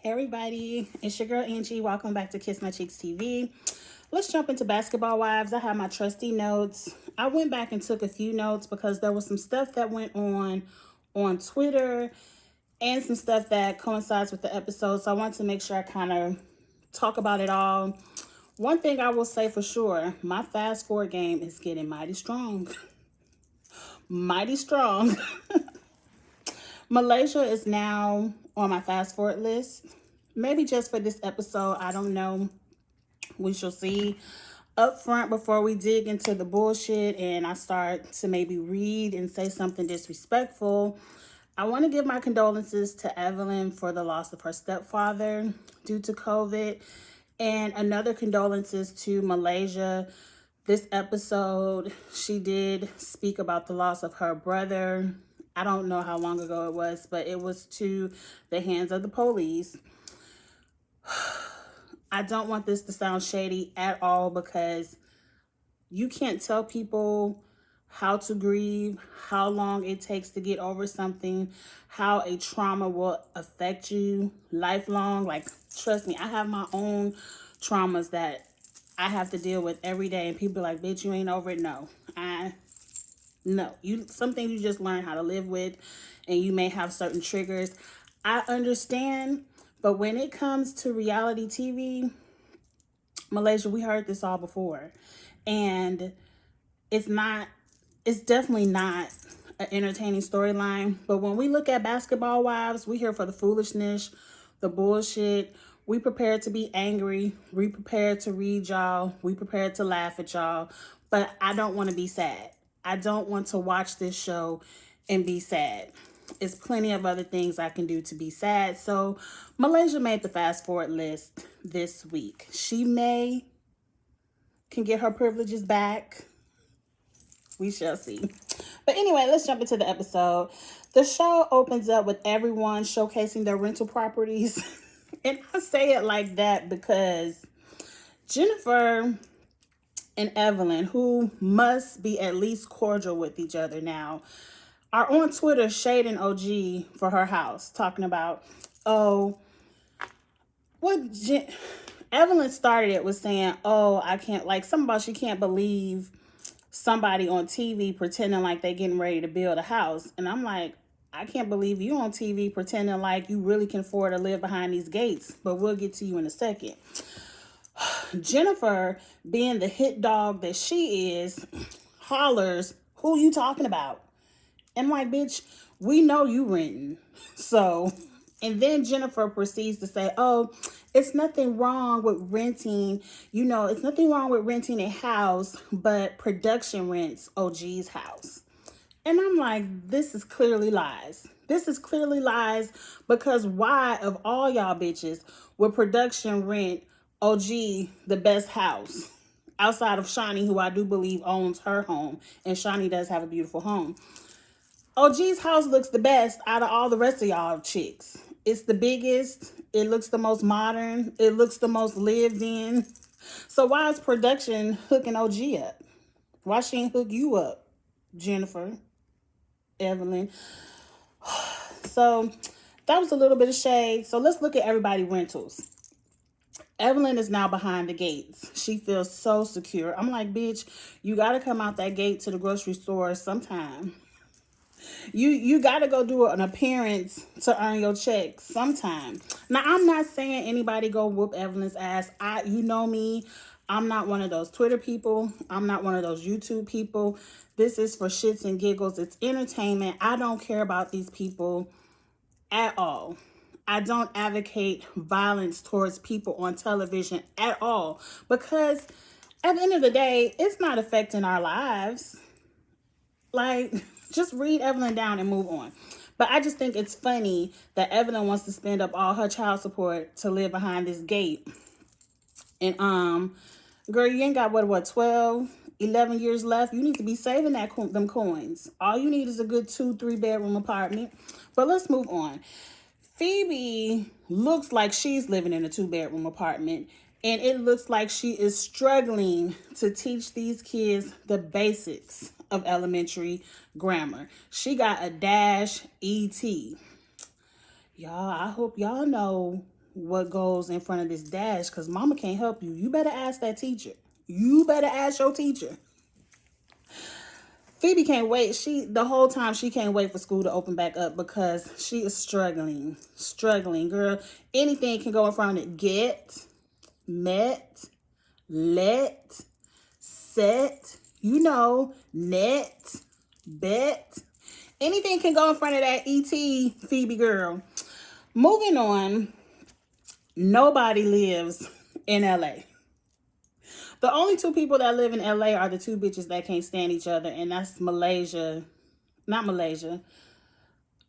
Hey everybody, it's your girl Angie. Welcome back to Kiss My Cheeks TV. Let's jump into Basketball Wives. I have my trusty notes. I went back and took a few notes because there was some stuff that went on Twitter and some stuff that coincides with the episode. So I want to make sure I kind of talk about it all. One thing I will say for sure, my fast forward game is getting mighty strong. Mighty strong. Malaysia is now on my fast forward list. Maybe just for this episode, I don't know. We shall see. Up front, before we dig into the bullshit and I start to maybe read and say something disrespectful, I want to give my condolences to Evelyn for the loss of her stepfather due to COVID. And another condolences to Malaysia. This episode, she did speak about the loss of her brother. I don't know how long ago it was, but it was to the hands of the police. I don't want this to sound shady at all because you can't tell people how to grieve, how long it takes to get over something, how a trauma will affect you lifelong. Like, trust me, I have my own traumas that I have to deal with every day, and people are like, bitch, you ain't over it. No, something you just learn how to live with, and you may have certain triggers. I understand, but when it comes to reality TV, Malaysia, we heard this all before, and it's definitely not an entertaining storyline. But when we look at Basketball Wives, we here for the foolishness, the bullshit. We prepared to be angry. We prepared to read y'all. We prepared to laugh at y'all. But I don't want to be sad. I don't want to watch this show and be sad. It's plenty of other things I can do to be sad. So Malaysia made the fast forward list this week. She can get her privileges back. We shall see. But anyway, let's jump into the episode. The show opens up with everyone showcasing their rental properties. And I say it like that because Jennifer and Evelyn, who must be at least cordial with each other now, are on Twitter shading OG for her house, talking about, oh, Evelyn started it with saying, oh, I can't, like, something about she can't believe somebody on TV pretending like they getting ready to build a house. And I'm like, I can't believe you on TV pretending like you really can afford to live behind these gates, but we'll get to you in a second. Jennifer, being the hit dog that she is, hollers, who you talking about? And I'm like, bitch, we know you renting. So, and then Jennifer proceeds to say, oh, it's nothing wrong with renting. You know, it's nothing wrong with renting a house, but production rents OG's house. And I'm like, this is clearly lies. This is clearly lies because why, of all y'all bitches, would production rent OG the best house? Outside of Shani, who I do believe owns her home. And Shani does have a beautiful home. OG's house looks the best out of all the rest of y'all chicks. It's the biggest. It looks the most modern. It looks the most lived in. So why is production hooking OG up? Why she ain't hook you up, Jennifer, Evelyn? So that was a little bit of shade. So let's look at everybody rentals. Evelyn is now behind the gates. She feels so secure. I'm like, bitch, you got to come out that gate to the grocery store sometime. You got to go do an appearance to earn your check sometime. Now, I'm not saying anybody go whoop Evelyn's ass. You know me. I'm not one of those Twitter people. I'm not one of those YouTube people. This is for shits and giggles. It's entertainment. I don't care about these people at all. I don't advocate violence towards people on television at all because at the end of the day, it's not affecting our lives. Like, just read Evelyn down and move on. But I just think it's funny that Evelyn wants to spend up all her child support to live behind this gate. And girl, you ain't got what 12, 11 years left. You need to be saving them coins. All you need is a good 2-3 bedroom apartment. But let's move on. Phoebe looks like she's living in a 2-bedroom apartment, and it looks like she is struggling to teach these kids the basics of elementary grammar. She got a dash ET. Y'all, I hope y'all know what goes in front of this dash because mama can't help you. You better ask that teacher. You better ask your teacher. Phoebe can't wait. The whole time she can't wait for school to open back up because she is struggling. Struggling, girl. Anything can go in front of it. Get, met, let, set, net, bet. Anything can go in front of that ET, Phoebe girl. Moving on. Nobody lives in LA. The only two people that live in LA are the two bitches that can't stand each other, and that's not Malaysia,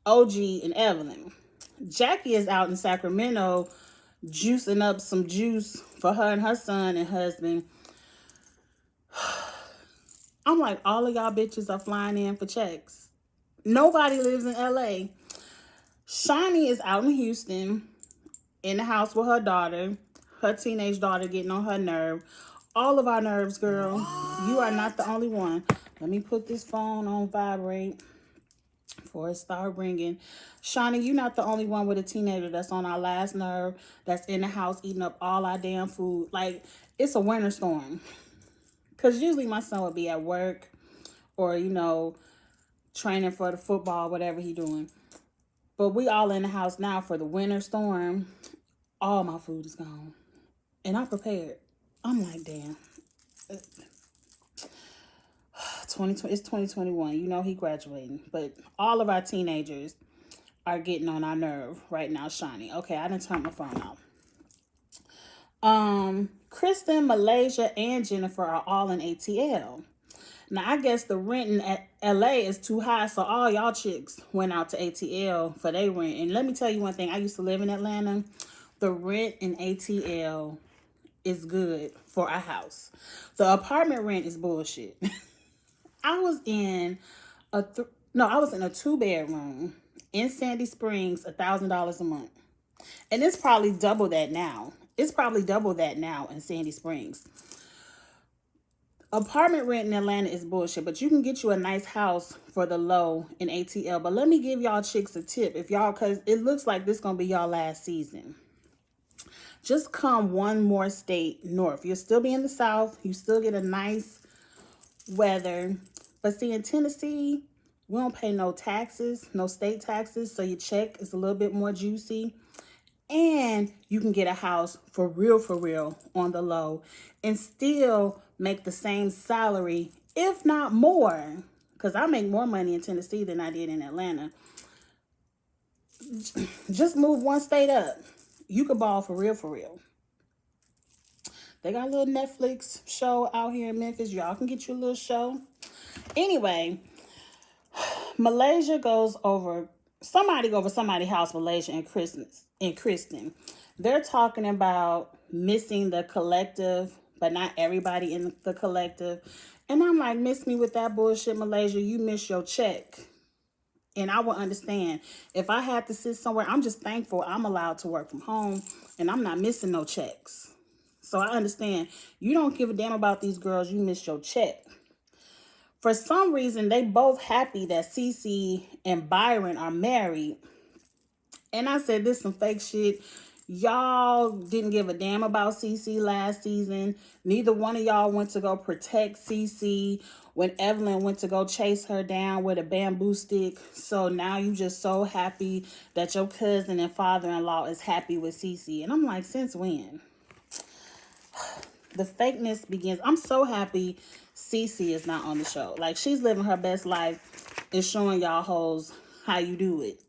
OG and Evelyn. Jackie is out in Sacramento juicing up some juice for her and her son and husband. I'm like, all of y'all bitches are flying in for checks. Nobody lives in LA. Shani is out in Houston in the house with her daughter, her teenage daughter getting on her nerve. All of our nerves, girl. You are not the only one. Let me put this phone on vibrate before it start ringing. Shani, you're not the only one with a teenager that's on our last nerve, that's in the house eating up all our damn food. Like, it's a winter storm. Because usually my son would be at work or, training for the football, whatever he doing. But we all in the house now for the winter storm. All my food is gone. And I'm prepared. I'm like, damn. 2020, it's 2021. He graduating. But all of our teenagers are getting on our nerve right now, Shani. Okay, I done turned my phone off. Kristen, Malaysia, and Jennifer are all in ATL. Now, I guess the rent in LA is too high, so all y'all chicks went out to ATL for their rent. And let me tell you one thing. I used to live in Atlanta. The rent in ATL is good for a house. The apartment rent is bullshit. I was in a 2-bedroom in Sandy Springs, $1,000 a month. And it's probably double that now. It's probably double that now in Sandy Springs. Apartment rent in Atlanta is bullshit, but you can get you a nice house for the low in ATL. But let me give y'all chicks a tip, because it looks like this gonna be y'all last season. Just come one more state north. You'll still be in the South. You still get a nice weather. But see, in Tennessee, we don't pay no taxes, no state taxes. So your check is a little bit more juicy. And you can get a house for real, on the low. And still make the same salary, if not more. Because I make more money in Tennessee than I did in Atlanta. Just move one state up. You could ball for real. They got a little Netflix show out here in Memphis. Y'all can get you a little show. Anyway, Malaysia goes over somebody's house, Malaysia and Kristen. They're talking about missing the collective, but not everybody in the collective. And I'm like, miss me with that bullshit, Malaysia. You miss your check. And I will understand. If I had to sit somewhere, I'm just thankful I'm allowed to work from home and I'm not missing no checks. So I understand. You don't give a damn about these girls. You miss your check. For some reason, they both happy that Cece and Byron are married. And I said, this some fake shit. Y'all didn't give a damn about Cece last season. Neither one of y'all went to go protect Cece when Evelyn went to go chase her down with a bamboo stick. So now you just so happy that your cousin and father-in-law is happy with Cece. And I'm like, since when? The fakeness begins. I'm so happy Cece is not on the show. Like, she's living her best life and showing y'all hoes how you do it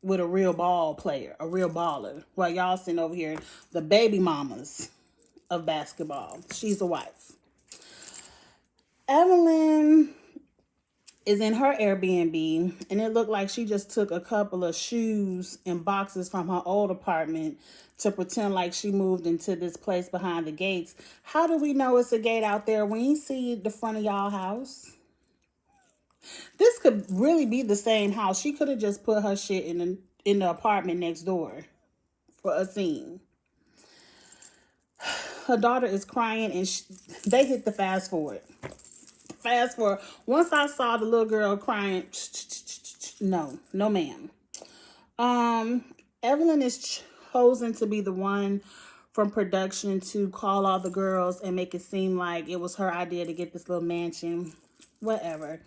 with a real ball player, a real baller. While y'all sitting over here, the baby mamas of basketball. She's a wife. Evelyn is in her Airbnb, and it looked like she just took a couple of shoes and boxes from her old apartment to pretend like she moved into this place behind the gates. How do we know it's a gate out there? We ain't see the front of y'all house. This could really be the same house. She could have just put her shit in the apartment next door for a scene. Her daughter is crying, and they hit the fast forward. Fast forward. Once I saw the little girl crying, no ma'am. Evelyn is posing to be the one from production to call all the girls and make it seem like it was her idea to get this little mansion. Whatever.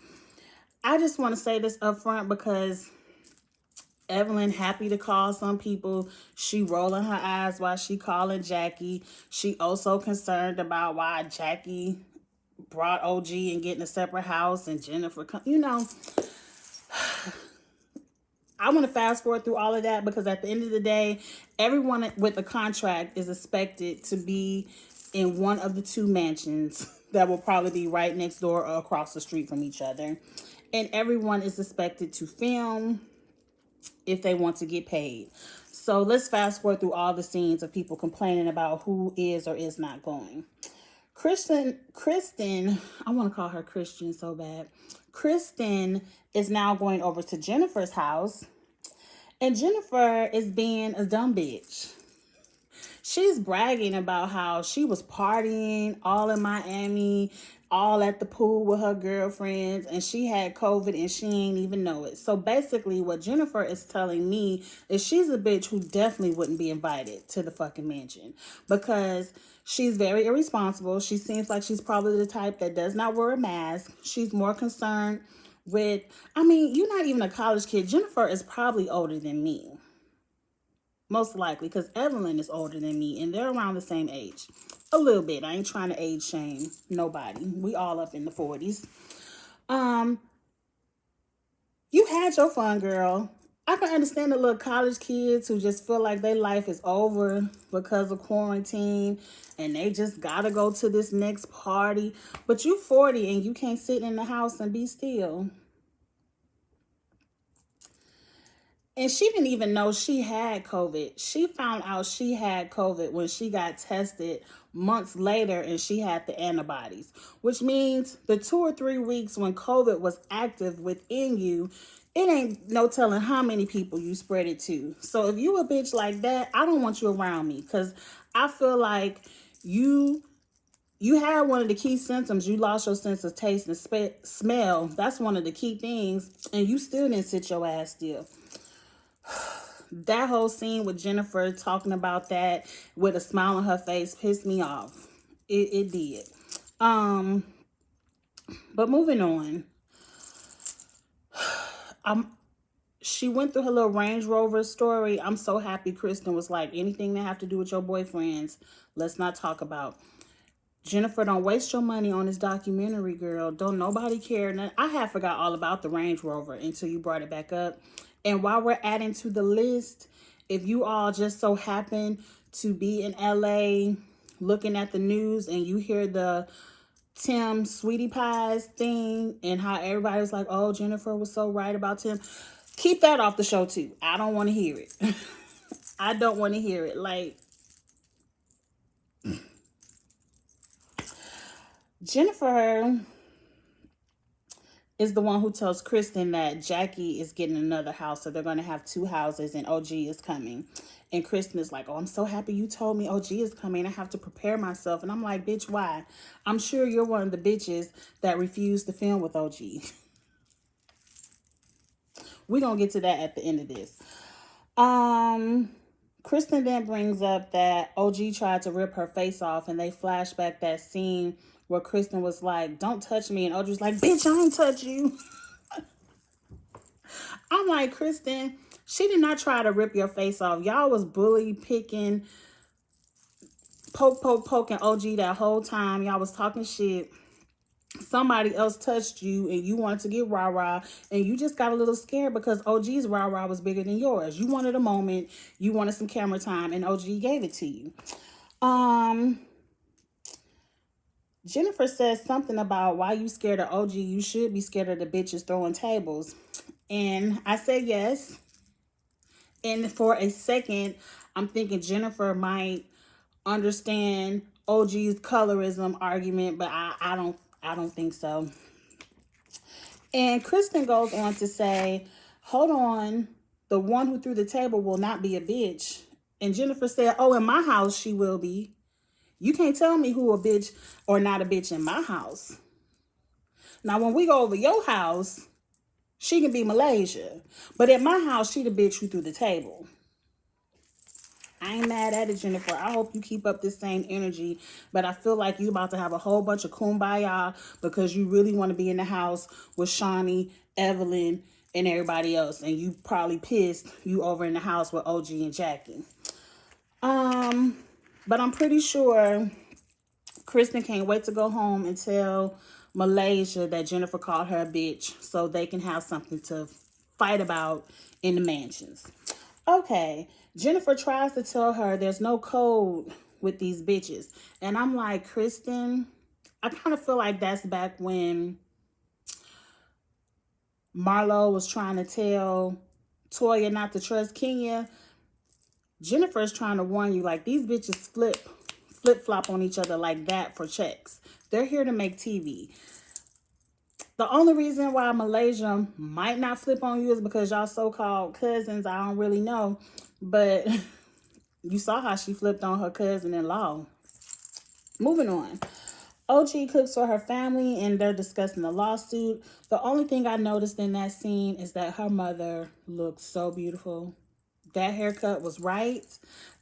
I just want to say this up front because Evelyn happy to call some people. She rolling her eyes while she calling Jackie. She also concerned about why Jackie brought OG and getting a separate house and Jennifer, I want to fast forward through all of that because at the end of the day, everyone with a contract is expected to be in one of the two mansions that will probably be right next door or across the street from each other. And everyone is expected to film if they want to get paid. So let's fast forward through all the scenes of people complaining about who is or is not going. Kristen, I want to call her Christian so bad. Kristen is now going over to Jennifer's house, and Jennifer is being a dumb bitch. She's bragging about how she was partying all in Miami, all at the pool with her girlfriends, and she had COVID and she ain't even know it. So basically what Jennifer is telling me is she's a bitch who definitely wouldn't be invited to the fucking mansion because she's very irresponsible. She seems like she's probably the type that does not wear a mask. She's more concerned with, you're not even a college kid. Jennifer is probably older than me. Most likely, because Evelyn is older than me, and they're around the same age. A little bit. I ain't trying to age shame nobody. We all up in the 40s. You had your fun, girl. I can understand the little college kids who just feel like their life is over because of quarantine, and they just gotta go to this next party. But you 40 and you can't sit in the house and be still. And she didn't even know she had COVID. She found out she had COVID when she got tested months later and she had the antibodies, which means the 2 or 3 weeks when COVID was active within you, it ain't no telling how many people you spread it to. So if you a bitch like that, I don't want you around me because I feel like you had one of the key symptoms. You lost your sense of taste and smell. That's one of the key things. And you still didn't sit your ass still. That whole scene with Jennifer talking about that with a smile on her face pissed me off. It did. But moving on. She went through her little Range Rover story. I'm so happy Kristen was like, anything that have to do with your boyfriends, let's not talk about. Jennifer, don't waste your money on this documentary, girl. Don't nobody care. I had forgot all about the Range Rover until you brought it back up. And while we're adding to the list, if you all just so happen to be in LA looking at the news and you hear the Tim Sweetie Pies thing and how everybody's like, oh, Jennifer was so right about Tim, keep that off the show too. I don't want to hear it. I don't want to hear it. Like, Jennifer is the one who tells Kristen that Jackie is getting another house, so they're going to have 2 houses and OG is coming. And Kristen is like, oh, I'm so happy you told me OG is coming. I have to prepare myself. And I'm like, bitch, why? I'm sure you're one of the bitches that refused to film with OG. We're going to get to that at the end of this. Kristen then brings up that OG tried to rip her face off, and they flashback that scene where Kristen was like, don't touch me. And OG was like, bitch, I ain't touch you. I'm like, Kristen, she did not try to rip your face off. Y'all was bully picking, poking OG that whole time. Y'all was talking shit. Somebody else touched you and you wanted to get rah-rah and you just got a little scared because OG's rah-rah was bigger than yours. You wanted a moment, you wanted some camera time, and OG gave it to you. Jennifer says something about why you scared of OG. You should be scared of the bitches throwing tables. And I said yes. And for a second, I'm thinking Jennifer might understand OG's colorism argument, but I don't think so. And Kristen goes on to say, hold on, the one who threw the table will not be a bitch. And Jennifer said, oh, in my house, she will be. You can't tell me who a bitch or not a bitch in my house. Now, when we go over your house, she can be Malaysia. But at my house, she the bitch who threw the table. I ain't mad at it, Jennifer. I hope you keep up this same energy. But I feel like you about to have a whole bunch of kumbaya because you really want to be in the house with Shawnee, Evelyn, and everybody else. And you probably pissed you over in the house with OG and Jackie. But I'm pretty sure Kristen can't wait to go home and tell Malaysia that Jennifer called her a bitch so they can have something to fight about in the mansions. Okay, Jennifer tries to tell her there's no code with these bitches. And I'm like, Kristen, I kind of feel like that's back when Marlo was trying to tell Toya not to trust Kenya. Jennifer's trying to warn you, like, these bitches flip-flop on each other like that for checks. They're here to make TV. The only reason why Malaysia might not flip on you is because y'all so-called cousins. I don't really know. But you saw how she flipped on her cousin-in-law. Moving on. OG cooks for her family and they're discussing the lawsuit. The only thing I noticed in that scene is that her mother looks so beautiful. That haircut was right.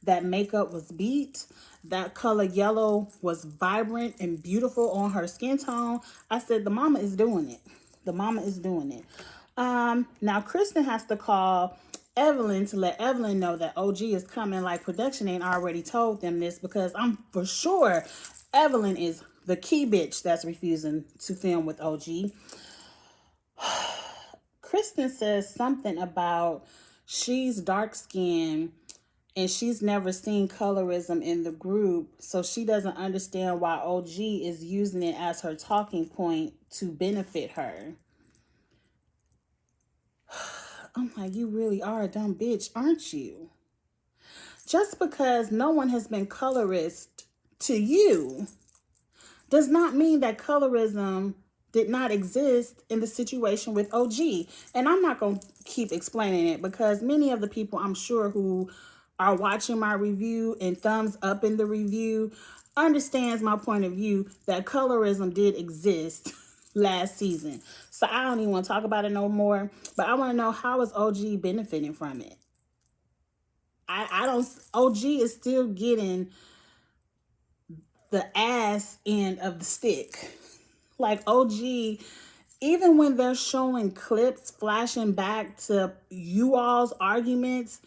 That makeup was beat. That color yellow was vibrant and beautiful on her skin tone. I said, the mama is doing it. The mama is doing it. Now Kristen has to call Evelyn to let Evelyn know that OG is coming. Like, production ain't already told them this because I'm for sure Evelyn is the key bitch that's refusing to film with OG. Kristen says something about she's dark skinned and she's never seen colorism in the group, so she doesn't understand why OG is using it as her talking point to benefit her. I'm like, you really are a dumb bitch, aren't you? Just because no one has been colorist to you does not mean that colorism did not exist in the situation with OG. And I'm not going to keep explaining it because many of the people I'm sure who are watching my review and thumbs up in the review understands my point of view that colorism did exist last season. So I don't even want to talk about it no more, but I want to know, how is OG benefiting from it? I don't, OG is still getting the ass end of the stick. Like, OG, even when they're showing clips flashing back to you all's arguments,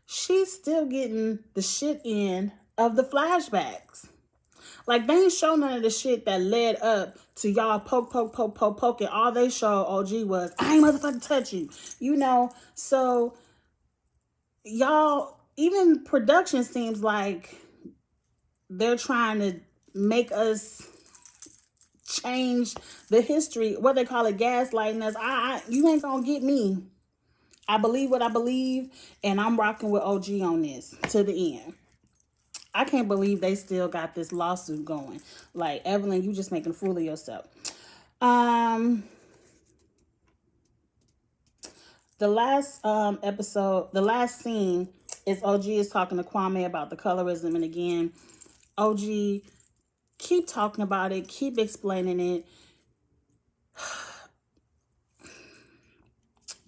she's still getting the shit end of the flashbacks. Like, they ain't show none of the shit that led up to y'all poking. All they showed OG was, I ain't motherfucking touch you. You know, so y'all, even production seems like they're trying to make us change the history, what they call it, gaslighting us. You ain't gonna get me. I believe what I believe, and I'm rocking with OG on this to the end. I can't believe they still got this lawsuit going. Like, Evelyn, you just making a fool of yourself. The last episode, the last scene is OG is talking to Kwame about the colorism, and again, OG, keep talking about it, keep explaining it.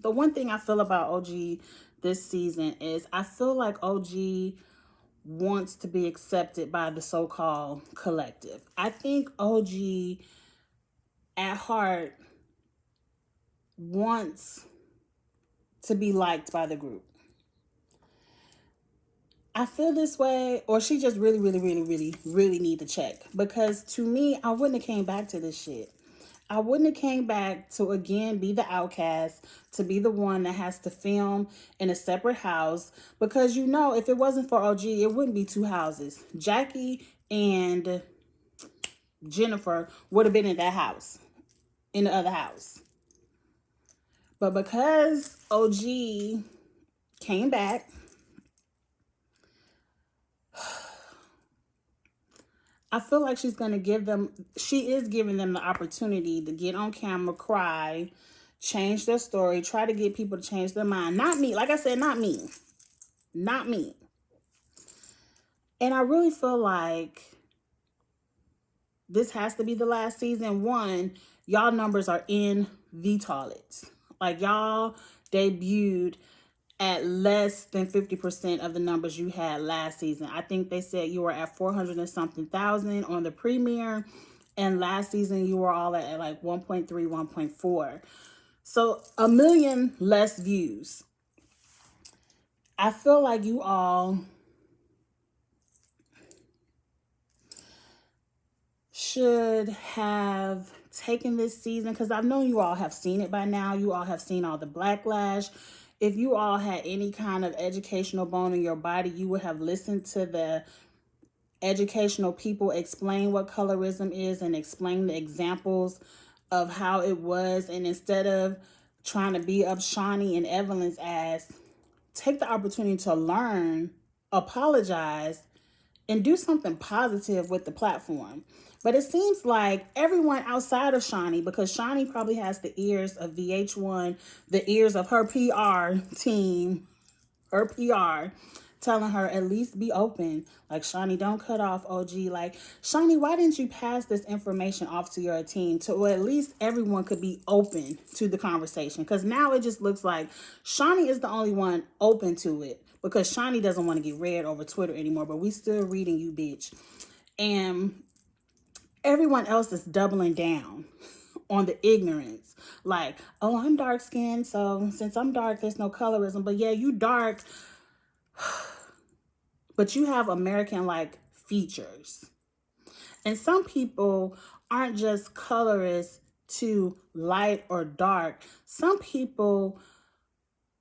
The one thing I feel about OG this season is I feel like OG wants to be accepted by the so-called collective. I think OG at heart wants to be liked by the group. I feel this way, or she just really need to check. Because to me, I wouldn't have came back to this shit. I wouldn't have came back to, again, be the outcast, to be the one that has to film in a separate house. Because, you know, if it wasn't for OG, it wouldn't be two houses. Jackie and Jennifer would have been in that house, in the other house. But because OG came back, I feel like she's going to give them, she is giving them the opportunity to get on camera, cry, change their story, try to get people to change their mind. Not me. Like I said, not me. Not me. And I really feel like this has to be the last season. One, y'all numbers are in the toilets. Like, y'all debuted at less than 50% of the numbers you had last season. I think they said you were at 400 and something thousand on the premiere, and last season you were all at like 1.3, 1.4. So a million less views. I feel like you all should have taken this season, because I know you all have seen it by now. You all have seen all the backlash. If you all had any kind of educational bone in your body, you would have listened to the educational people explain what colorism is and explain the examples of how it was. And instead of trying to beat up Shaunie and Evelyn's ass, take the opportunity to learn, apologize, and do something positive with the platform. But it seems like everyone outside of Shaunie, because Shaunie probably has the ears of VH1, the ears of her PR team, her PR, telling her at least be open. Like, Shaunie, don't cut off OG. Like, Shaunie, why didn't you pass this information off to your team to where at least everyone could be open to the conversation? Because now it just looks like Shaunie is the only one open to it, because Shaunie doesn't want to get read over Twitter anymore, but we still reading you, bitch. And everyone else is doubling down on the ignorance. Like, oh, I'm dark skinned, so since I'm dark, there's no colorism. But yeah, you dark, but you have American-like features. And some people aren't just colorist to light or dark. Some people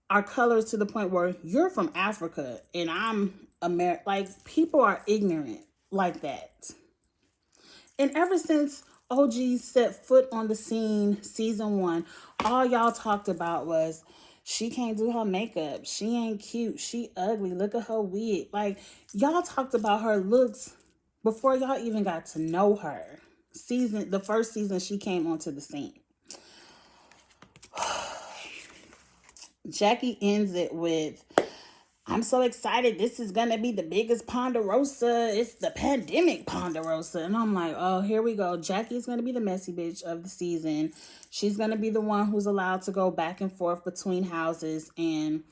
are colors to the point where you're from Africa and I'm American. Like, people are ignorant like that. And ever since OG set foot on the scene, season 1, all y'all talked about was, she can't do her makeup, she ain't cute, she ugly, look at her wig. Like, y'all talked about her looks before y'all even got to know her. The first season she came onto the scene. Jackie ends it with, I'm so excited. This is going to be the biggest Ponderosa. It's the pandemic Ponderosa. And I'm like, oh, here we go. Jackie's going to be the messy bitch of the season. She's going to be the one who's allowed to go back and forth between houses and,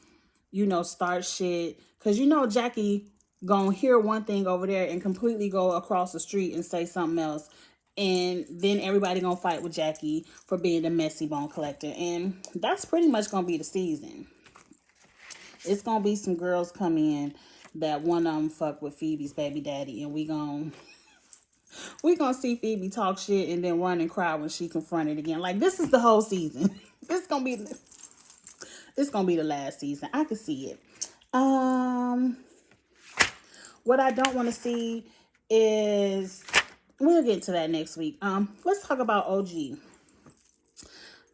start shit. Because Jackie going to hear one thing over there and completely go across the street and say something else. And then everybody going to fight with Jackie for being the messy bone collector. And that's pretty much going to be the season. It's gonna be some girls come in that one of them fuck with Phoebe's baby daddy, and we gonna see Phoebe talk shit and then run and cry when she confronted again. Like, this is the whole season. It's gonna be the last season. I can see it. What I don't want to see is, we'll get to that next week. Let's talk about OG.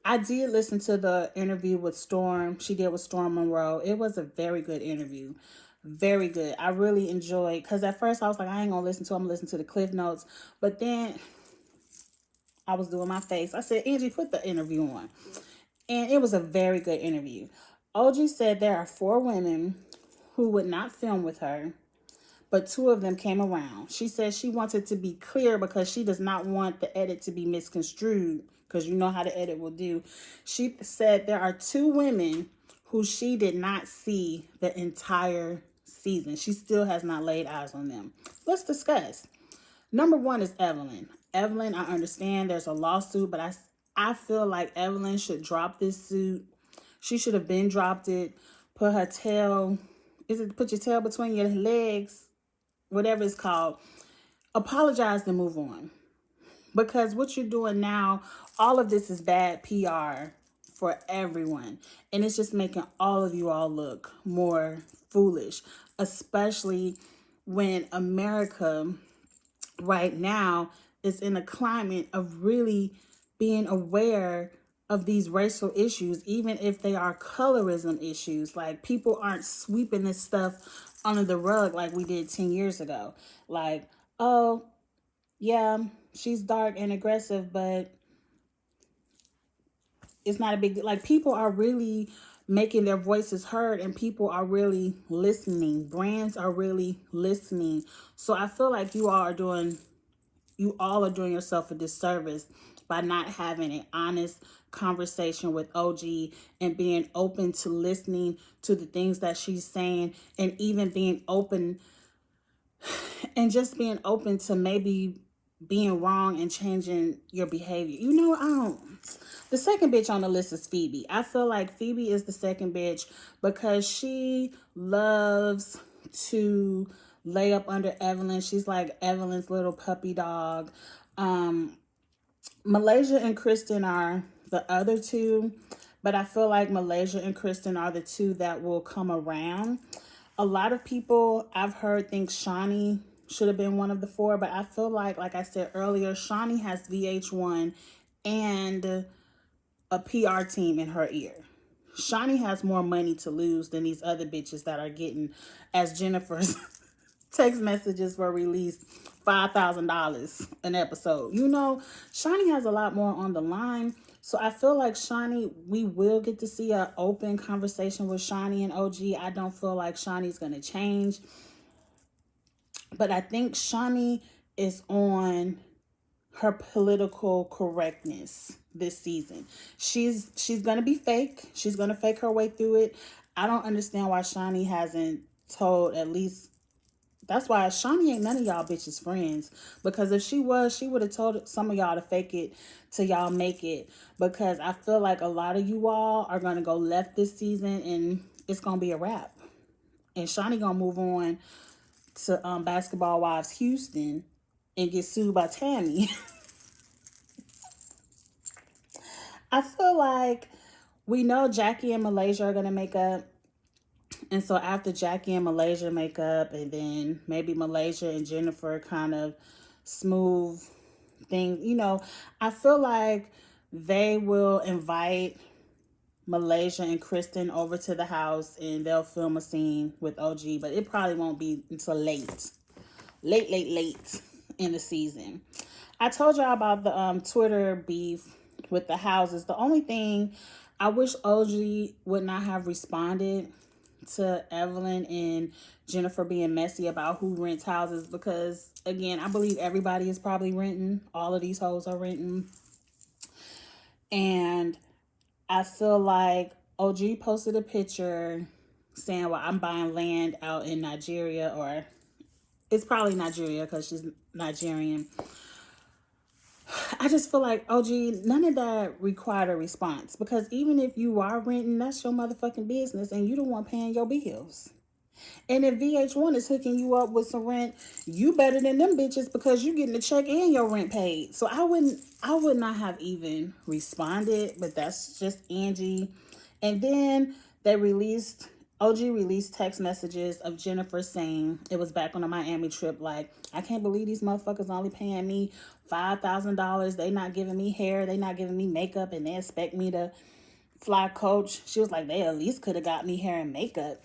I did listen to the interview with Storm. She did with Storm Monroe. It was a very good interview. Very good. I really enjoyed, because at first I was like, I ain't going to listen to it. I'm going to listen to the Cliff Notes. But then I was doing my face. I said, Angie, put the interview on. And it was a very good interview. OG said there are 4 women who would not film with her, but 2 of them came around. She said she wanted to be clear because she does not want the edit to be misconstrued, because you know how the edit will do. She said there are 2 women who she did not see the entire season. She still has not laid eyes on them. Let's discuss. Number 1 is Evelyn. Evelyn, I understand there's a lawsuit, but I feel like Evelyn should drop this suit. She should have been dropped it. Put your tail between your legs, whatever it's called. Apologize and move on. Because what you're doing now, all of this is bad PR for everyone. And it's just making all of you all look more foolish, especially when America right now is in a climate of really being aware of these racial issues, even if they are colorism issues. Like, people aren't sweeping this stuff under the rug like we did 10 years ago. Like, oh, yeah, she's dark and aggressive, but it's not a big deal. Like, people are really making their voices heard, and people are really listening. Brands are really listening. So I feel like you all are doing yourself a disservice by not having an honest conversation with OG and being open to listening to the things that she's saying, and even being open and just being open to maybe being wrong and changing your behavior. You know, I don't. The second bitch on the list is Phoebe. I feel like Phoebe is the second bitch because she loves to lay up under Evelyn. She's like Evelyn's little puppy dog. Malaysia and Kristen are the other two, but I feel like Malaysia and Kristen are the two that will come around. A lot of people I've heard think Shawnee should have been one of the four, but I feel like I said earlier, Shawnee has VH1 and a PR team in her ear. Shawnee has more money to lose than these other bitches that are getting, as Jennifer's text messages were released, $5,000 an episode. You know, Shawnee has a lot more on the line. So I feel like Shawnee, we will get to see an open conversation with Shawnee and OG. I don't feel like Shawnee's going to change. But I think Shawnee is on her political correctness this season. She's going to be fake. She's going to fake her way through it. I don't understand why Shawnee hasn't told at least. That's why Shawnee ain't none of y'all bitches friends. Because if she was, she would have told some of y'all to fake it till y'all make it. Because I feel like a lot of you all are going to go left this season and it's going to be a wrap. And Shawnee going to move on to Basketball Wives Houston and get sued by Tammy. I feel like we know Jackie and Malaysia are going to make up. And so after Jackie and Malaysia make up, and then maybe Malaysia and Jennifer kind of smooth things, you know, I feel like they will invite Malaysia and Kristen over to the house and they'll film a scene with OG, but it probably won't be until late in the season. I told y'all about the Twitter beef with the houses. The only thing, I wish OG would not have responded to Evelyn and Jennifer being messy about who rents houses, because again, I believe everybody is probably renting. All of these hoes are renting. And I feel like OG posted a picture saying, well, I'm buying land out in Nigeria, or it's probably Nigeria because she's Nigerian. I just feel like, OG, none of that required a response, because even if you are renting, that's your motherfucking business and you the one paying your bills. And if VH1 is hooking you up with some rent, you better than them bitches because you getting the check and your rent paid. So I would not have even responded, but that's just Angie. And then OG released text messages of Jennifer saying it was back on a Miami trip. Like, I can't believe these motherfuckers only paying me $5,000. They not giving me hair. They not giving me makeup. And they expect me to fly coach. She was like, they at least could have got me hair and makeup.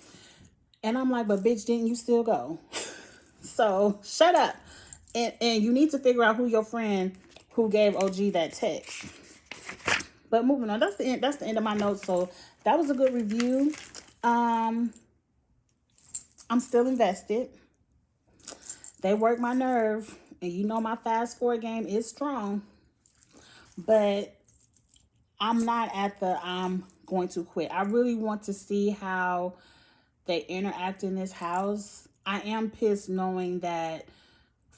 And I'm like, but bitch, didn't you still go? So shut up. And you need to figure out who your friend who gave OG that text. But moving on, that's the end of my notes. So that was a good review. I'm still invested. They work my nerve. And you know my fast forward game is strong. But I'm not at the I'm going to quit. I really want to see how they interact in this house. I am pissed knowing that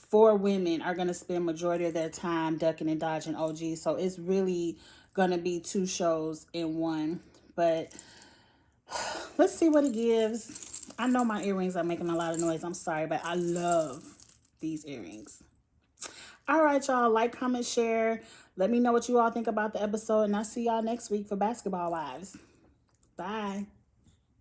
4 women are going to spend majority of their time ducking and dodging OG. So it's really going to be 2 shows in one. But let's see what it gives. I know my earrings are making a lot of noise. I'm sorry, but I love these earrings. All right, y'all. Like, comment, share. Let me know what you all think about the episode. And I'll see y'all next week for Basketball Wives. Bye.